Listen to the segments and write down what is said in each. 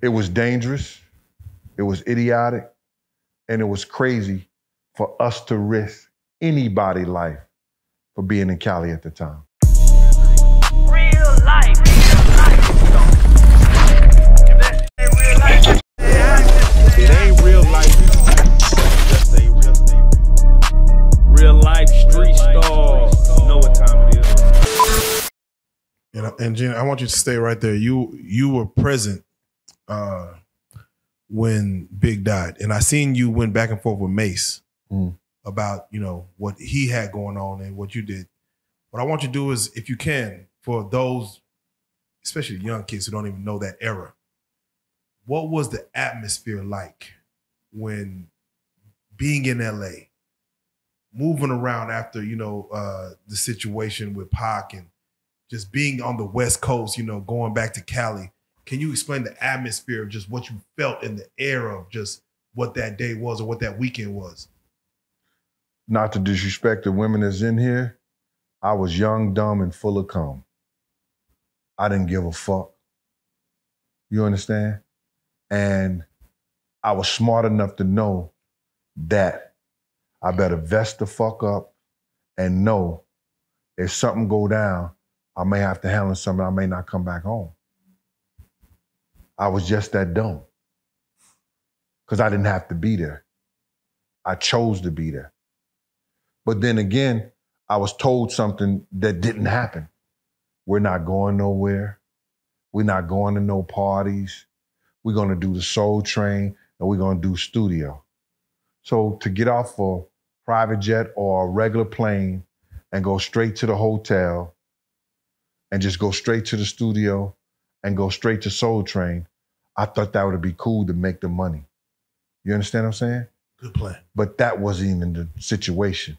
It was dangerous, it was idiotic, and it was crazy for us to risk anybody's life for being in Cali at the time. Real life. It ain't real life. Just say real life street stars. Know what time it is. And Jen, I want you to stay right there. You were present when Big died, and I seen you went back and forth with Mace about what he had going on and what you did. What I want you to do is, if you can, for those, especially young kids who don't even know that era, what was the atmosphere like when being in LA, moving around after the situation with Pac and just being on the West Coast, going back to Cali? Can you explain the atmosphere of just what you felt in the air of just what that day was or what that weekend was? Not to disrespect the women that's in here, I was young, dumb, and full of cum. I didn't give a fuck. You understand? And I was smart enough to know that I better vest the fuck up and know if something go down, I may have to handle something, I may not come back home. I was just that dumb. Because I didn't have to be there. I chose to be there. But then again, I was told something that didn't happen. We're not going nowhere. We're not going to no parties. We're gonna do the Soul Train and we're gonna do studio. So to get off a private jet or a regular plane and go straight to the hotel and just go straight to the studio and go straight to Soul Train, I thought that would be cool to make the money. You understand what I'm saying? Good plan. But that wasn't even the situation.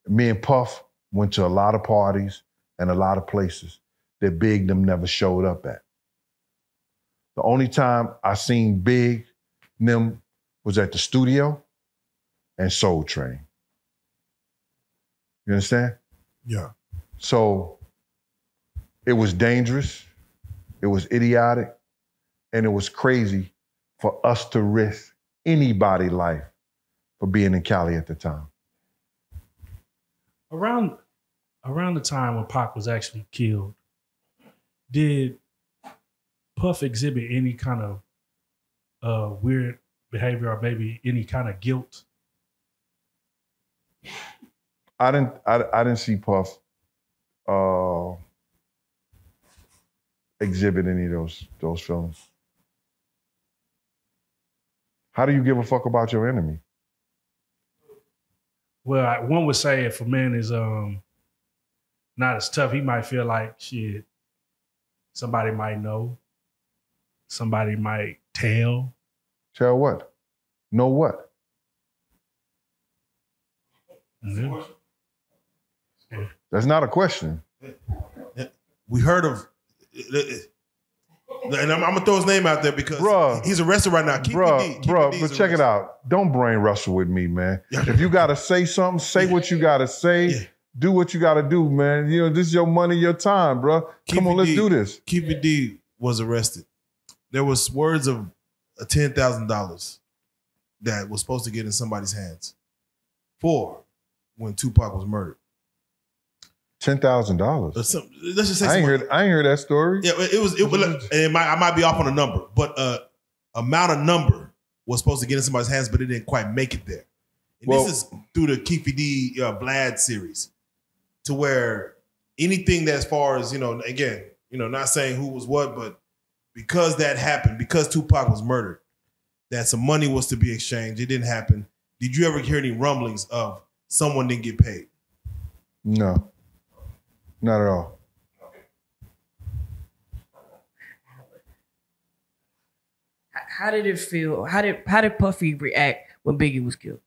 Me and Puff went to a lot of parties and a lot of places that Big them never showed up at. The only time I seen Big them was at the studio and Soul Train. You understand? Yeah. So it was dangerous, it was idiotic, and it was crazy for us to risk anybody's life for being in Cali at the time. Around the time when Pac was actually killed, did Puff exhibit any kind of weird behavior or maybe any kind of guilt? I didn't see Puff exhibit any of those feelings. How do you give a fuck about your enemy? Well, one would say if a man is not as tough, he might feel like shit. Somebody might know. Somebody might tell. Tell what? Know what? Mm-hmm. Yeah. That's not a question. We heard of, and I'm gonna throw his name out there because he's arrested right now. But check it out. Don't brain wrestle with me, man. If you gotta say something, say what you gotta say. Yeah. Do what you gotta do, man. This is your money, your time, bro. Come on, let's do this. Keefe D was arrested. There was words of $10,000 that was supposed to get in somebody's hands for when Tupac was murdered. $10,000. Let's just say I ain't heard that story. Yeah, I might be off on a number, but amount of number was supposed to get in somebody's hands, but it didn't quite make it there. And this is through the Keefe D Blad series, to where anything that, as far as again, not saying who was what, but because that happened, because Tupac was murdered, that some money was to be exchanged. It didn't happen. Did you ever hear any rumblings of someone didn't get paid? No. Not at all. How did it feel? How did Puffy react when Biggie was killed?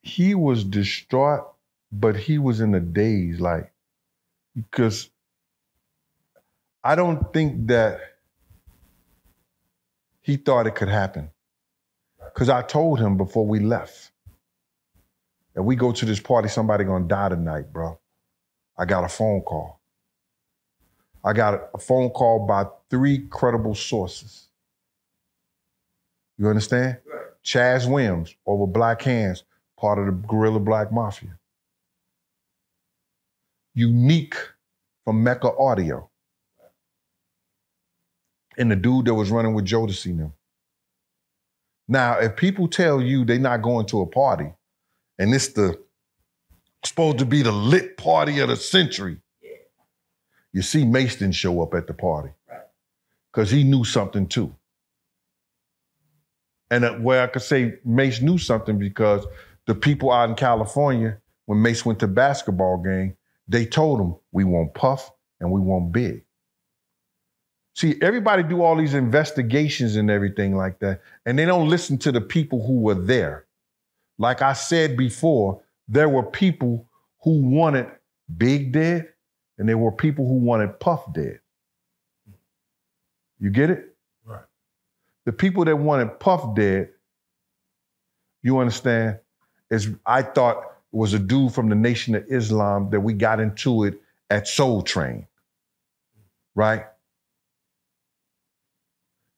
He was distraught, but he was in a daze, because I don't think that he thought it could happen. Because I told him before we left, if we go to this party, somebody gonna die tonight, bro. I got a phone call. I got a phone call by 3 credible sources. You understand? Right. Chaz Williams over Black Hands, part of the Guerrilla Black Mafia. Unique from Mecca Audio. And the dude that was running with Jodeci and them. Now, if people tell you they're not going to a party, and it's supposed to be the lit party of the century, you see Mace didn't show up at the party. Because he knew something too. And where I could say Mace knew something because the people out in California, when Mace went to basketball game, they told him, we want Puff and we want Big. See, everybody do all these investigations and everything like that, and they don't listen to the people who were there. Like I said before, there were people who wanted Big dead, and there were people who wanted Puff dead. You get it? Right. The people that wanted Puff dead, you understand, I thought was a dude from the Nation of Islam that we got into it at Soul Train, right?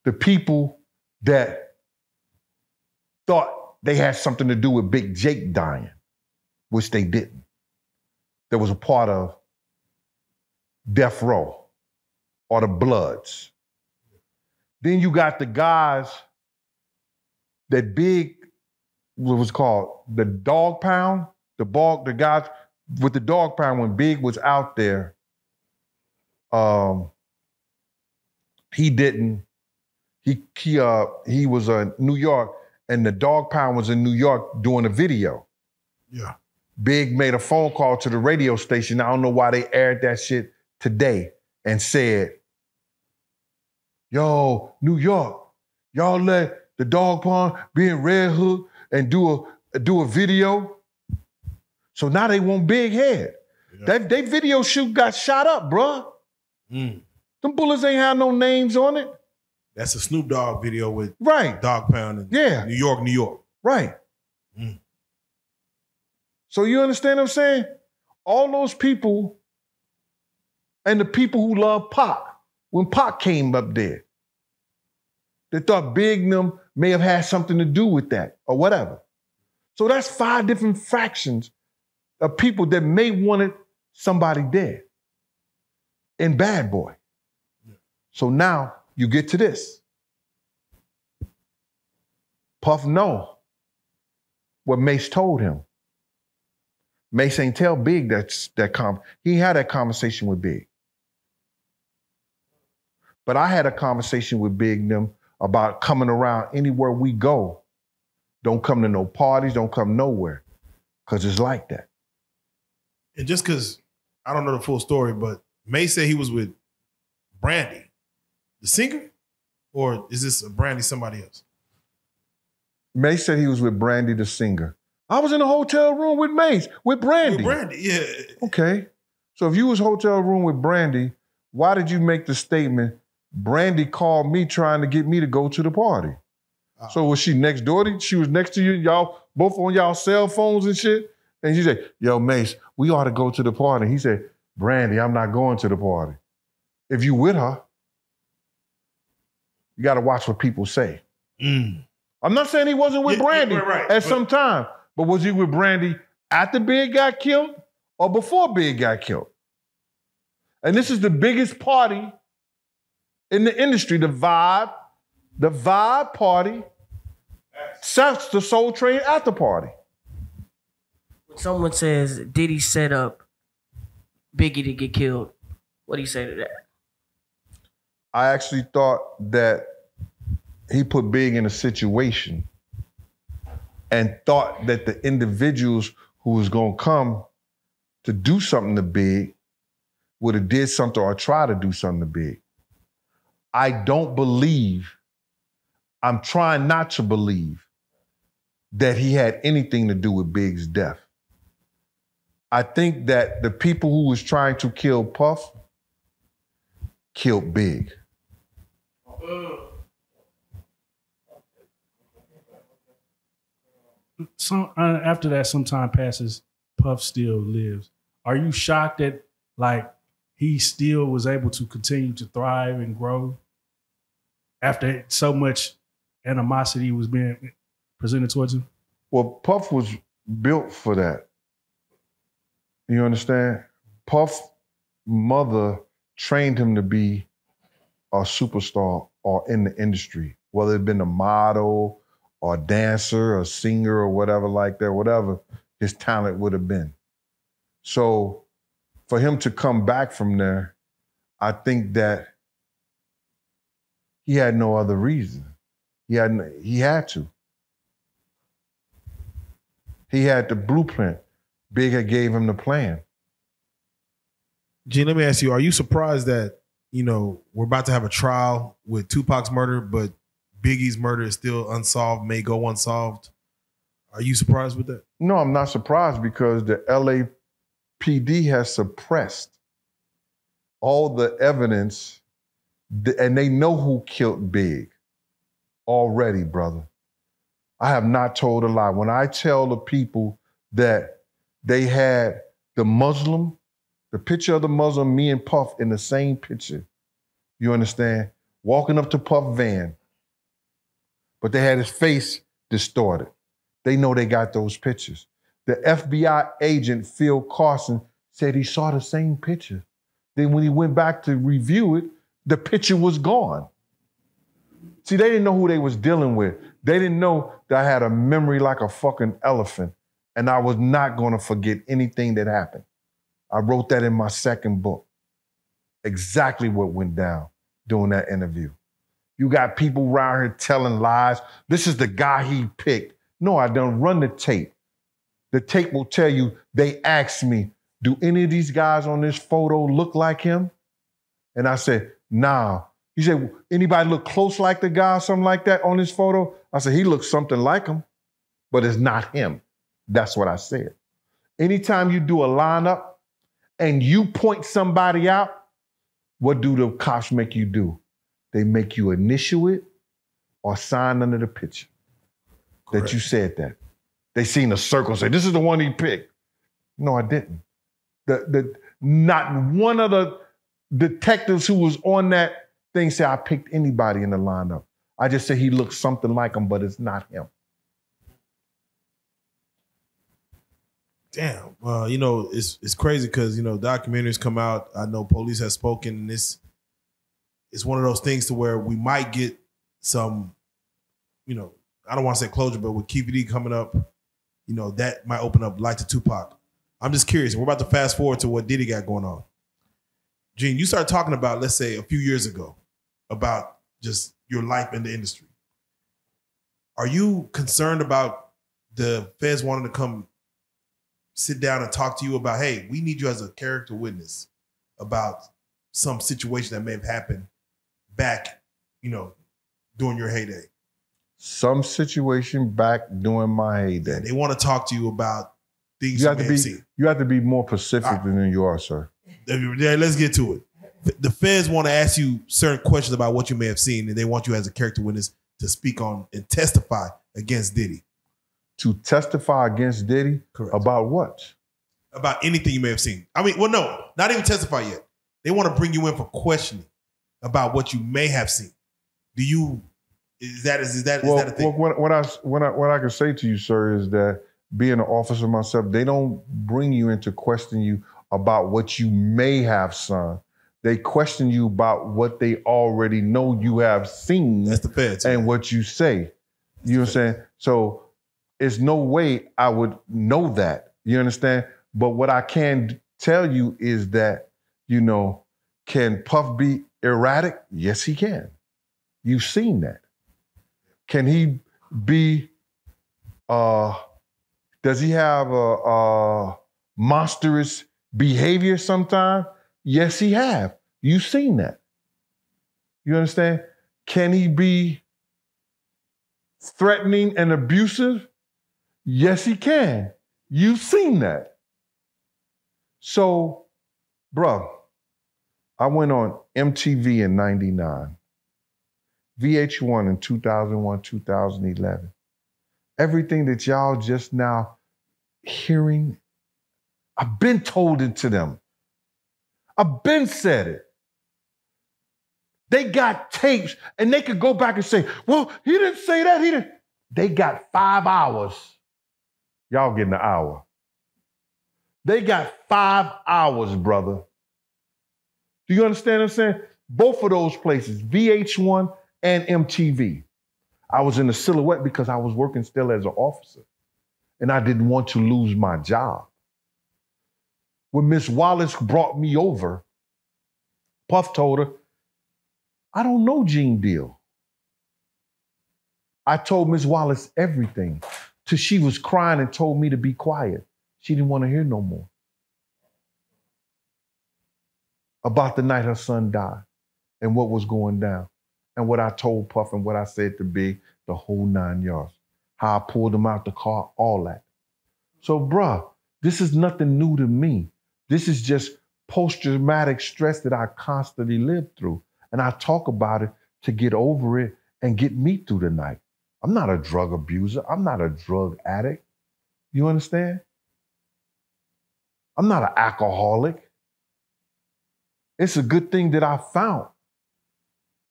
The people that thought they had something to do with Big Jake dying, which they didn't. That was a part of Death Row or the Bloods. Then you got the guys that Big, what was called, the Dog Pound, the guys with the Dog Pound when Big was out there, he was in New York, and the Dog Pound was in New York doing a video. Yeah. Big made a phone call to the radio station. I don't know why they aired that shit today and said, yo, New York, y'all let the Dog Pound be in Red Hook and do a video. So now they want Big head. Yeah. That video shoot got shot up, bruh. Them bullets ain't have no names on it. That's a Snoop Dogg video with right. Dog Pound in New York, New York. Right. So you understand what I'm saying? All those people and the people who love Pac, when Pac came up there, they thought Big and them may have had something to do with that or whatever. So that's 5 different fractions of people that may wanted somebody dead in Bad Boy. So now you get to this. Puff know what Mace told him. Mace ain't tell Big he had that conversation with Big. But I had a conversation with Big and them about coming around anywhere we go. Don't come to no parties, don't come nowhere. Because it's like that. And just because I don't know the full story, but Mace said he was with Brandy, the singer? Or is this Brandy somebody else? Mace said he was with Brandy, the singer. I was in a hotel room with Mace, with Brandy. With Brandy, yeah. Okay. So if you was hotel room with Brandy, why did you make the statement, Brandy called me trying to get me to go to the party? So was she next door to you? She was next to you, y'all both on y'all cell phones and shit? And she said, yo, Mace, we ought to go to the party. He said, Brandy, I'm not going to the party. If you with her, you got to watch what people say. I'm not saying he wasn't with Brandy at some time, but was he with Brandy after Big got killed or before Big got killed? And this is the biggest party in the industry, the Vibe party, sets the Soul Train after party. When someone says Diddy set up Biggie to get killed, what do you say to that? I actually thought that he put Big in a situation and thought that the individuals who was going to come to do something to Big would have did something or try to do something to Big. I don't believe, I'm trying not to believe that he had anything to do with Big's death. I think that the people who was trying to kill Puff killed Big. After that, some time passes, Puff still lives. Are you shocked that, like, he still was able to continue to thrive and grow after so much animosity was being presented towards him? Well, Puff was built for that. You understand? Puff's mother trained him to be a superstar or in the industry, whether it been a model or a dancer or singer or whatever like that, whatever his talent would have been. So for him to come back from there, I think that he had no other reason. He had to. He had the blueprint. Big had gave him the plan. Gene, let me ask you, are you surprised that, we're about to have a trial with Tupac's murder, but Biggie's murder is still unsolved, may go unsolved? Are you surprised with that? No, I'm not surprised because the LAPD has suppressed all the evidence and they know who killed Big already, brother. I have not told a lie. When I tell the people that they had the picture of the Muslim, me and Puff in the same picture, you understand? Walking up to Puff van, but they had his face distorted. They know they got those pictures. The FBI agent, Phil Carson, said he saw the same picture. Then when he went back to review it, the picture was gone. See, they didn't know who they was dealing with. They didn't know that I had a memory like a fucking elephant and I was not gonna forget anything that happened. I wrote that in my second book. Exactly what went down during that interview. You got people around here telling lies. This is the guy he picked. No, I don't. Run the tape. The tape will tell you, they asked me, do any of these guys on this photo look like him? And I said, nah. He said, anybody look close like the guy, something like that on this photo? I said, he looks something like him, but it's not him. That's what I said. Anytime you do a lineup and you point somebody out, what do the cops make you do? They make you initial it or sign under the picture that you said that. They seen a circle and say, this is the one he picked. No, I didn't. Not one of the detectives who was on that thing said I picked anybody in the lineup. I just said he looks something like him, but it's not him. Damn. It's crazy because, documentaries come out. I know police have spoken, and it's one of those things to where we might get some, I don't want to say closure, but with KVD coming up, that might open up light to Tupac. I'm just curious. We're about to fast forward to what Diddy got going on. Gene, you started talking about, let's say, a few years ago, about just your life in the industry. Are you concerned about the feds wanting to come sit down and talk to you about, hey, we need you as a character witness about some situation that may have happened back, during your heyday? Some situation back during my heyday. They want to talk to you about things you may have seen. You have to be more specific than you are, sir. Yeah, let's get to it. The feds want to ask you certain questions about what you may have seen, and they want you as a character witness to speak on and testify against Diddy. To testify against Diddy? Correct. About what? About anything you may have seen. I mean, well, no, not even testify yet. They want to bring you in for questioning about what you may have seen. Is that a thing? Well, what I can say to you, sir, is that being an officer myself, they don't bring you in to question you about what you may have seen. They question you about what they already know you have seen. That's the feds. And what you say. You know what I'm saying? So there's no way I would know that. You understand? But what I can tell you is that, can Puff be erratic? Yes, he can. You've seen that. Can he be, does he have a monstrous behavior sometime? Yes, he have. You've seen that. You understand? Can he be threatening and abusive? Yes, he can. You've seen that. So, bro, I went on MTV in 99, VH1 in 2001, 2011. Everything that y'all just now hearing, I've been told it to them. I've been said it. They got tapes and they could go back and say, well, he didn't say that. He didn't. They got 5 hours. Y'all getting an hour. They got 5 hours, brother. Do you understand what I'm saying? Both of those places, VH1 and MTV. I was in the Silhouette because I was working still as an officer and I didn't want to lose my job. When Miss Wallace brought me over, Puff told her, I don't know Gene Deal. I told Miss Wallace everything till she was crying and told me to be quiet. She didn't want to hear no more about the night her son died and what was going down and what I told Puff and what I said to Big, the whole 9 yards, how I pulled him out the car, all that. So, bruh, this is nothing new to me. This is just post-traumatic stress that I constantly lived through. And I talk about it to get over it and get me through the night. I'm not a drug abuser. I'm not a drug addict. You understand? I'm not an alcoholic. It's a good thing that I found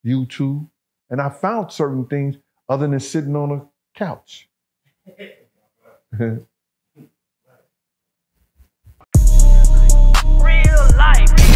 YouTube and I found certain things other than sitting on a couch. Real life.